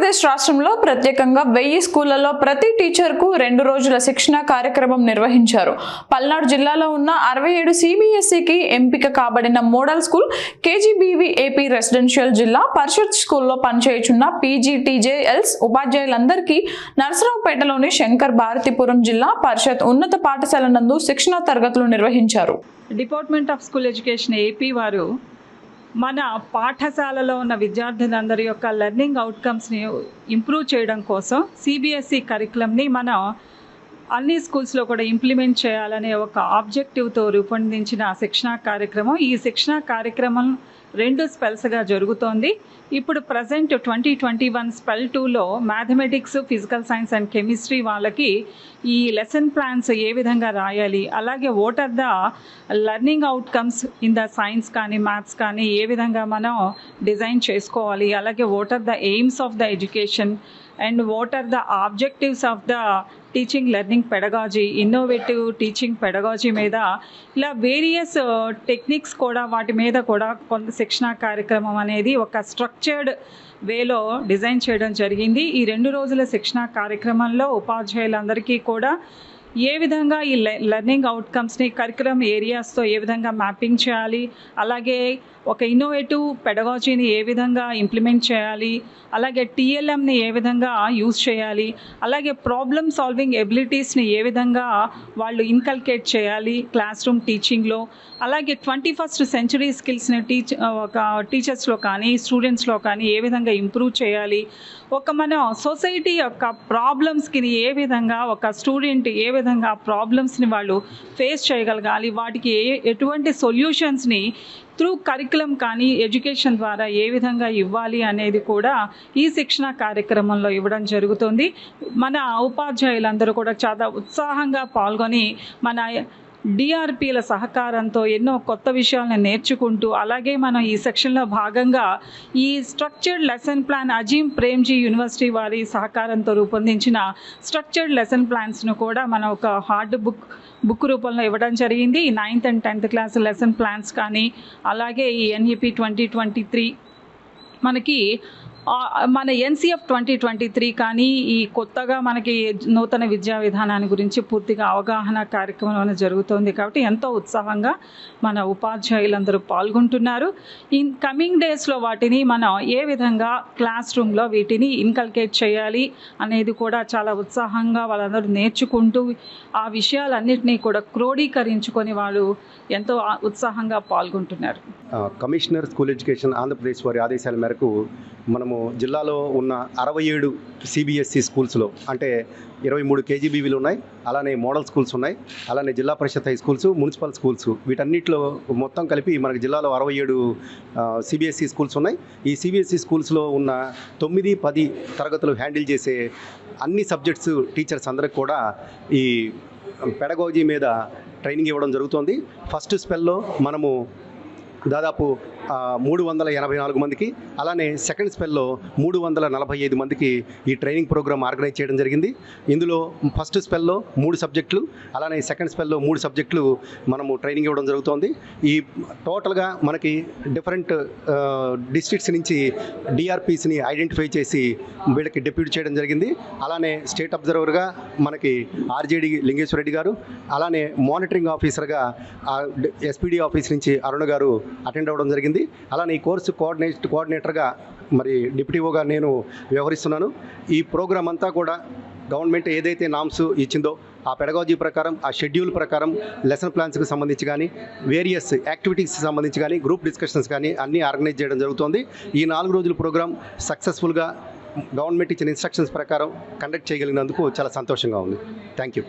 ఆంధ్రప్రదేశ్ రాష్ట్రంలో ప్రత్యేకంగా 1000 స్కూళ్లలో ప్రతి టీచర్కు 2 రోజుల శిక్షణ కార్యక్రమం నిర్వహించారు. పల్నాడు జిల్లాలో ఉన్న 67 CBSEకి ఎంపిక కాబడిన model school KGBV AP residential Zilla Parishad స్కూల్లో పనిచేయుచున్న PGTJLs ఉపాధ్యాయులందరికీ నరసరావుపేటలోని శంకర్ భారతీపురం జిల్లా పరిషత్ ఉన్నత పాఠశాల నందు శిక్షణ తరగతులు నిర్వహించారు. Department of school education AP వారు మన పాఠశాలలో ఉన్న విద్యార్థులందరి యొక్క లెర్నింగ్ అవుట్కమ్స్ని ఇంప్రూవ్ చేయడం కోసం CBSE కరికులంని మనం అన్ని స్కూల్స్లో కూడా ఇంప్లిమెంట్ చేయాలనే ఒక ఆబ్జెక్టివ్తో రూపొందించిన శిక్షణా కార్యక్రమం. ఈ శిక్షణా కార్యక్రమం 2 స్పెల్స్గా జరుగుతోంది. ఇప్పుడు ప్రజెంట్ 2021 స్పెల్ 2లో mathematics, physical science and chemistry వాళ్ళకి ఈ లెసన్ ప్లాన్స్ ఏ విధంగా రాయాలి, అలాగే what are the learning outcomes in the science కానీ మ్యాథ్స్ కానీ ఏ విధంగా మనం డిజైన్ చేసుకోవాలి, అలాగే what are the aims of the education and what are the objectives of the teaching learning pedagogy, innovative teaching pedagogy మీద ఇలా వేరియస్ టెక్నిక్స్ కూడా వాటి మీద కూడా కొంత శిక్షణా కార్యక్రమం అనేది ఒక స్ట్రక్చర్డ్ వేలో డిజైన్ చేయడం జరిగింది. ఈ 2 రోజుల శిక్షణా కార్యక్రమంలో ఉపాధ్యాయులందరికీ కూడా ఏ విధంగా ఈ లెర్నింగ్ అవుట్కమ్స్ని కరికులం ఏరియాస్తో ఏ విధంగా మ్యాపింగ్ చేయాలి, అలాగే ఒక ఇన్నోవేటివ్ పెడగాజీని ఏ విధంగా ఇంప్లిమెంట్ చేయాలి, అలాగే TLMని ఏ విధంగా యూజ్ చేయాలి, అలాగే ప్రాబ్లమ్ సాల్వింగ్ ఎబిలిటీస్ని ఏ విధంగా వాళ్ళు ఇన్కల్కేట్ చేయాలి క్లాస్ రూమ్ టీచింగ్లో, అలాగే 21st సెంచరీ స్కిల్స్ని టీచర్స్లో కానీ స్టూడెంట్స్లో కానీ ఏ విధంగా ఇంప్రూవ్ చేయాలి, ఒక మన సొసైటీ యొక్క ప్రాబ్లమ్స్కి ఏ విధంగా ఒక స్టూడెంట్ ఏ విధంగా ప్రాబ్లమ్స్ని వాళ్ళు ఫేస్ చేయగలగాలి, వాటికి ఎటువంటి సొల్యూషన్స్ని త్రూ కరికులం కానీ ఎడ్యుకేషన్ ద్వారా ఏ విధంగా ఇవ్వాలి అనేది కూడా ఈ శిక్షణ కార్యక్రమంలో ఇవ్వడం జరుగుతుంది. మన ఉపాధ్యాయులందరూ కూడా చాలా ఉత్సాహంగా పాల్గొని మన DRPల సహకారంతో ఎన్నో కొత్త విషయాలను నేర్చుకుంటూ, అలాగే మనం ఈ సెక్షన్లో భాగంగా ఈ structured lesson plan Azeem Premji university వారి సహకారంతో రూపొందించిన స్ట్రక్చర్డ్ లెసన్ ప్లాన్స్ను కూడా మనం ఒక హార్డ్ బుక్ రూపంలో ఇవ్వడం జరిగింది. ఈ 9th and 10th class lesson plans కానీ, అలాగే ఈ NEP 2023 మనకి మన NCF 2023 కానీ ఈ కొత్తగా మనకి నూతన విద్యా విధానాన్ని గురించి పూర్తిగా అవగాహన కార్యక్రమం అనేది జరుగుతుంది. కాబట్టి ఎంతో ఉత్సాహంగా మన ఉపాధ్యాయులందరూ పాల్గొంటున్నారు. ఇన్ కమింగ్ డేస్లో వాటిని మనం ఏ విధంగా క్లాస్ రూమ్లో వీటిని ఇన్కల్కేట్ చేయాలి అనేది కూడా చాలా ఉత్సాహంగా వాళ్ళందరూ నేర్చుకుంటూ ఆ విషయాలన్నింటినీ కూడా క్రోడీకరించుకొని వాళ్ళు ఎంతో ఉత్సాహంగా పాల్గొంటున్నారు. కమిషనర్ స్కూల్ ఎడ్యుకేషన్ ఆంధ్రప్రదేశ్ వారి ఆదేశాల మేరకు మనము జిల్లాలో ఉన్న 67 CBSE స్కూల్స్లో అంటే 23 KGBVలు ఉన్నాయి, అలానే మోడల్ స్కూల్స్ ఉన్నాయి, అలానే జిల్లా పరిషత్ హై స్కూల్స్, మున్సిపల్ స్కూల్స్, వీటన్నిటిలో మొత్తం కలిపి మనకి జిల్లాలో 67 CBSE స్కూల్స్ ఉన్నాయి. ఈ CBSE స్కూల్స్లో ఉన్న 9, 10 తరగతులు హ్యాండిల్ చేసే అన్ని సబ్జెక్ట్స్ టీచర్స్ అందరికి కూడా ఈ పెడగాజీ మీద ట్రైనింగ్ ఇవ్వడం జరుగుతుంది. ఫస్ట్ స్పెల్లో మనము దాదాపు 384 మందికి, అలానే సెకండ్ స్పెల్లో 345 మందికి ఈ ట్రైనింగ్ ప్రోగ్రామ్ ఆర్గనైజ్ చేయడం జరిగింది. ఇందులో ఫస్ట్ స్పెల్లో 3 సబ్జెక్టులు, అలానే సెకండ్ స్పెల్లో 3 సబ్జెక్టులు మనము ట్రైనింగ్ ఇవ్వడం జరుగుతోంది. ఈ టోటల్గా మనకి డిఫరెంట్ డిస్ట్రిక్ట్స్ నుంచి DRPస్ని ఐడెంటిఫై చేసి వీళ్ళకి డెప్యూట్ చేయడం జరిగింది. అలానే స్టేట్ అబ్జర్వర్గా మనకి RJD లింగేశ్వర రెడ్డి గారు, అలానే మానిటరింగ్ ఆఫీసర్గా SPD ఆఫీస్ నుంచి అరుణ గారు అటెండ్ అవ్వడం జరిగింది. అలానే ఈ కోర్సు కోఆర్డినేటర్గా మరి డిప్యూటీఓగా నేను వ్యవహరిస్తున్నాను. ఈ ప్రోగ్రాం అంతా కూడా గవర్నమెంట్ ఏదైతే నామ్స్ ఇచ్చిందో ఆ పెడగాజీ ప్రకారం, ఆ షెడ్యూల్ ప్రకారం లెసన్ ప్లాన్స్కి సంబంధించి కానీ, వేరియస్ యాక్టివిటీస్కి సంబంధించి కానీ, గ్రూప్ డిస్కషన్స్ కానీ అన్నీ ఆర్గనైజ్ చేయడం జరుగుతుంది. ఈ 4 రోజుల ప్రోగ్రాం సక్సెస్ఫుల్గా గవర్నమెంట్ ఇచ్చిన ఇన్స్ట్రక్షన్స్ ప్రకారం కండక్ట్ చేయగలిగినందుకు చాలా సంతోషంగా ఉంది. Thank you.